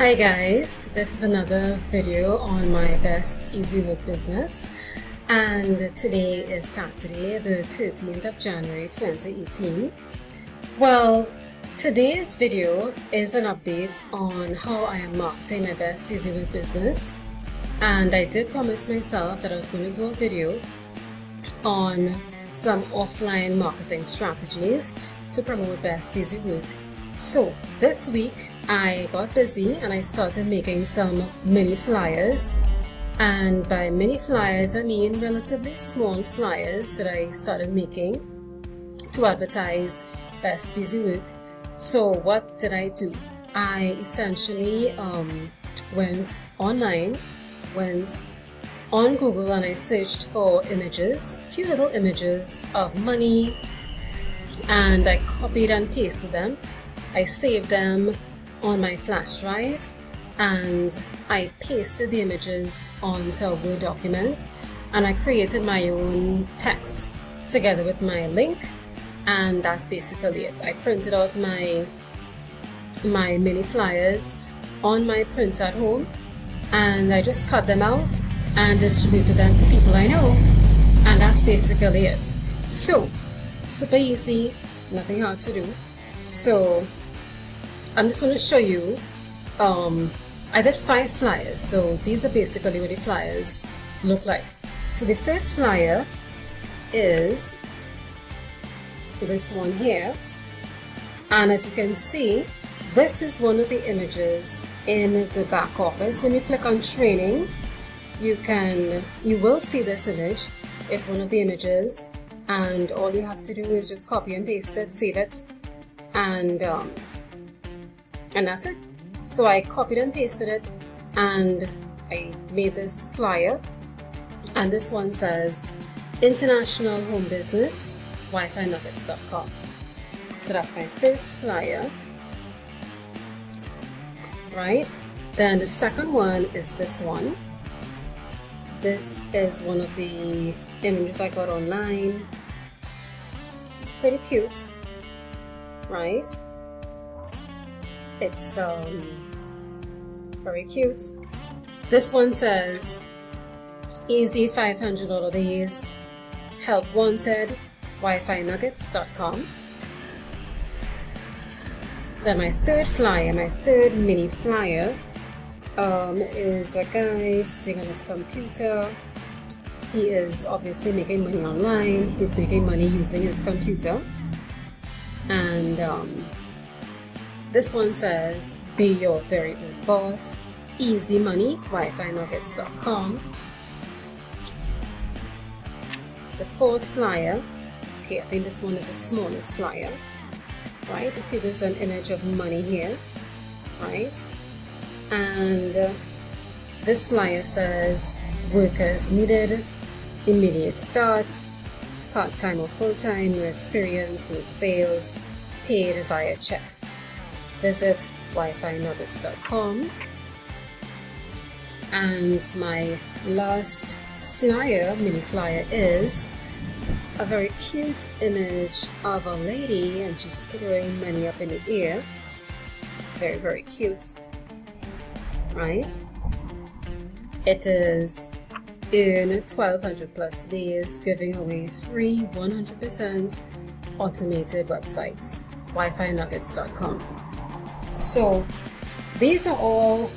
Hi guys, this is another video on my best easy work business, and today is Saturday the 13th of January 2018. Well, today's video is an update on how I am marketing my best easy work business, and I did promise myself that I was going to do a video on some offline marketing strategies to promote best easy work. So this week I got busy and I started making some mini flyers, and by mini flyers I mean relatively small flyers that I started making to advertise best easy work. So what did I do? I essentially went online, went on Google, and I searched for images, cute little images of money, and I copied and pasted them. I saved them on my flash drive and I pasted the images onto a Word document, and I created my own text together with my link, and that's basically it. I printed out my mini flyers on my printer at home, and I just cut them out and distributed them to people I know, and that's basically it. So super easy, nothing hard to do. So I'm just going to show you, I did 5 flyers, so these are basically what the flyers look like. So the first flyer is this one here, and as you can see, this is one of the images in the back office. When you click on training, you will see this image. It's one of the images, and all you have to do is just copy and paste it, save it, and that's it. So I copied and pasted it, and I made this flyer, and this one says International Home Business WiFiNuggets.com. So that's my first flyer, right? Then the second one is this one. This is one of the images I got online. It's pretty cute, right? It's very cute. This one says easy $500 days, help wanted, WiFiNuggets.com. Then my third flyer, my third mini flyer, is a guy sitting on his computer. He is obviously making money online. He's making money using his computer, and this one says, be your very own boss, easy money, WiFiNuggets.com. The fourth flyer, okay, I think this one is the smallest flyer, right? You see there's an image of money here, right? And this flyer says, workers needed, immediate start, part-time or full-time, no experience, no sales, paid via check. Visit WiFiNuggets.com. And my last flyer, mini flyer, is a very cute image of a lady, and she's throwing money up in the air. Very, very cute, right? It is in 1200 plus days, giving away free 100% automated websites. WiFiNuggets.com. So these are all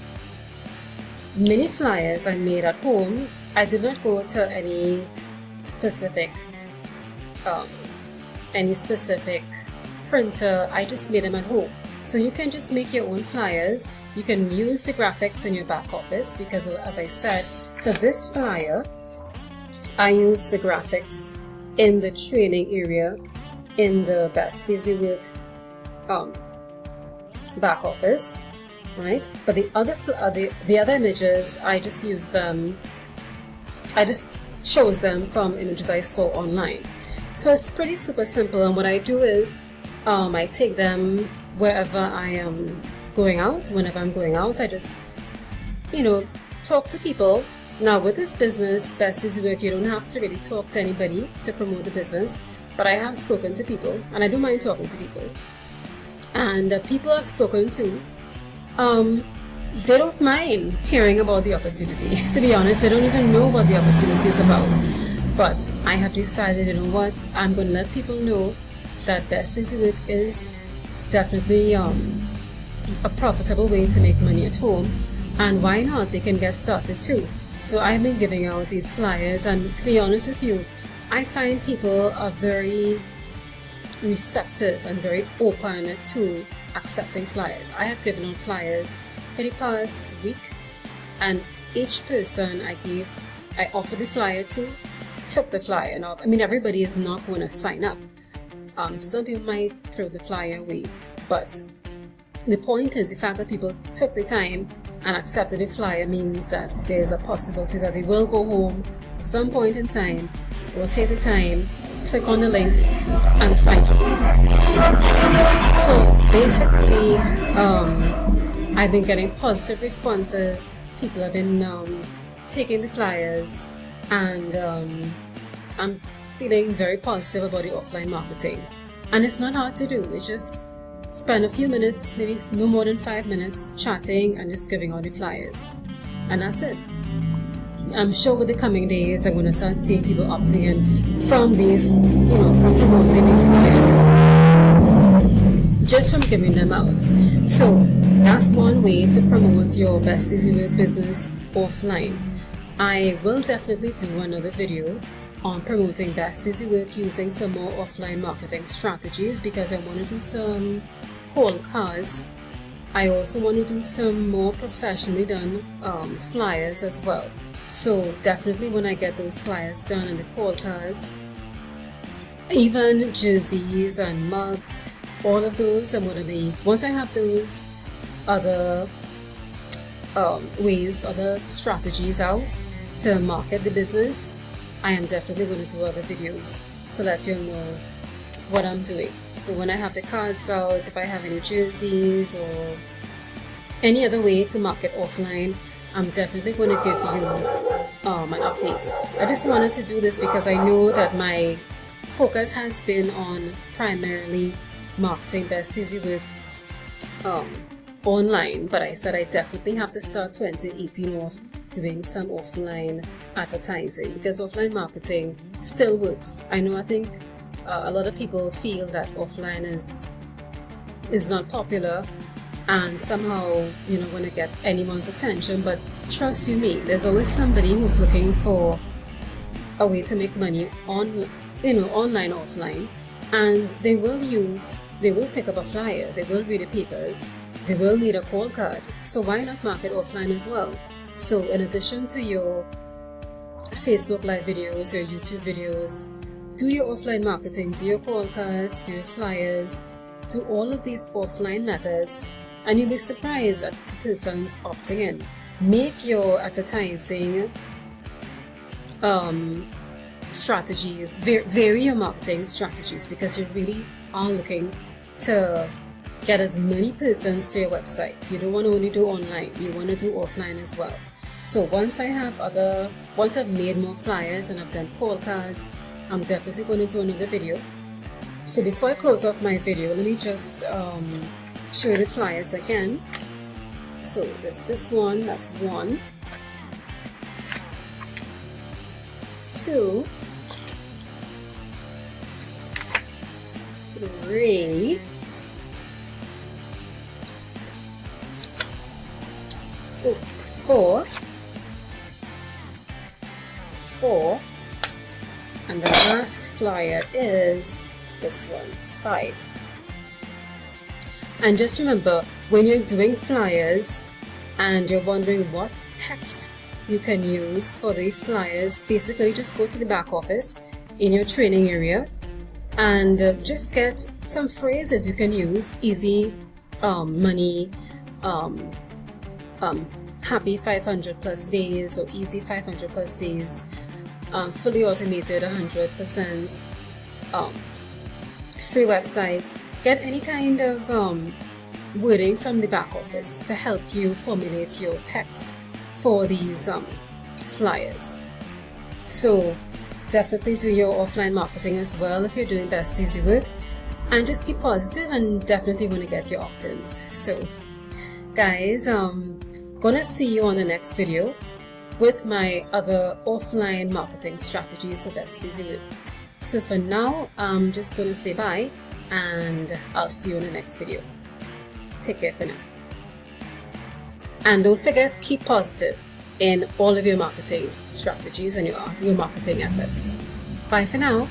mini flyers I made at home. I did not go to any specific printer. I just made them at home. So you can just make your own flyers. You can use the graphics in your back office, because as I said, for this flyer I used the graphics in the training area in the Best Easy Work back office, right? But the other images, I just used them, I just chose them from images I saw online. So it's pretty super simple, and what I do is I take them wherever I am going out. Whenever I'm going out, I just talk to people. Now with this business, Best Easy Work, you don't have to really talk to anybody to promote the business, but I have spoken to people, and I do mind talking to people. And people I've spoken to, they don't mind hearing about the opportunity. To be honest, they don't even know what the opportunity is about. But I have decided, you know what, I'm going to let people know that Best Easy Work is definitely a profitable way to make money at home, and why not, they can get started too. So I've been giving out these flyers, and to be honest with you, I find people are very receptive and very open to accepting flyers. I have given out flyers for the past week, and each person I offered the flyer to took the flyer. Now, I mean, everybody is not going to sign up. Some people might throw the flyer away, but the point is the fact that people took the time and accepted the flyer means that there's a possibility that they will go home at some point in time, or take the time, click on the link, and sign up. So basically, I've been getting positive responses. People have been taking the flyers, and I'm feeling very positive about the offline marketing. And it's not hard to do. It's just spend a few minutes, maybe no more than 5 minutes, chatting and just giving out the flyers, and that's it. I'm sure with the coming days I'm going to start seeing people opting in from these, from promoting these flyers, just from giving them out. So that's one way to promote your Best Easy Work business offline. I will definitely do another video on promoting Best Easy Work using some more offline marketing strategies, because I want to do some call cards. I also want to do some more professionally done flyers as well. So definitely when I get those flyers done and the call cards, even jerseys and mugs, all of those, I'm going to be, once I have those other ways, other strategies out to market the business, I am definitely going to do other videos to let you know what I'm doing. So when I have the cards out, if I have any jerseys or any other way to market offline, I'm definitely going to give you an update. I just wanted to do this because I know that my focus has been on primarily marketing Best Easy Work online, but I said I definitely have to start 2018 off doing some offline advertising, because offline marketing still works. I think a lot of people feel that offline is not popular and somehow going to get anyone's attention, but trust you me, there's always somebody who's looking for a way to make money on online, offline, and they will pick up a flyer, they will read the papers, they will need a call card. So why not market offline as well? So in addition to your Facebook live videos, your YouTube videos, do your offline marketing, do your call cards, do your flyers, do all of these offline methods, and you'll be surprised at the persons opting in. Make your advertising strategies, vary your marketing strategies, because you really are looking to get as many persons to your website. You don't want to only do online, you want to do offline as well. So once I've made more flyers and I've done call cards, I'm definitely going to do another video. So before I close off my video, let me just show you the flyers again. So this one, that's 1, 2, 3, 4, and the last flyer is this one, 5. And just remember, when you're doing flyers and you're wondering what text you can use for these flyers, basically just go to the back office in your training area and just get some phrases you can use. Easy money, happy 500 plus days, or easy 500 plus days, fully automated 100%, free websites. Get any kind of wording from the back office to help you formulate your text for these flyers. So definitely do your offline marketing as well if you're doing Best Easy Work, and just keep positive and definitely want to get your opt-ins. So guys, gonna see you on the next video with my other offline marketing strategies for Best Easy Work. So for now, I'm just gonna say bye, and I'll see you in the next video. Take care for now. And don't forget, keep positive in all of your marketing strategies and your marketing efforts. Bye for now.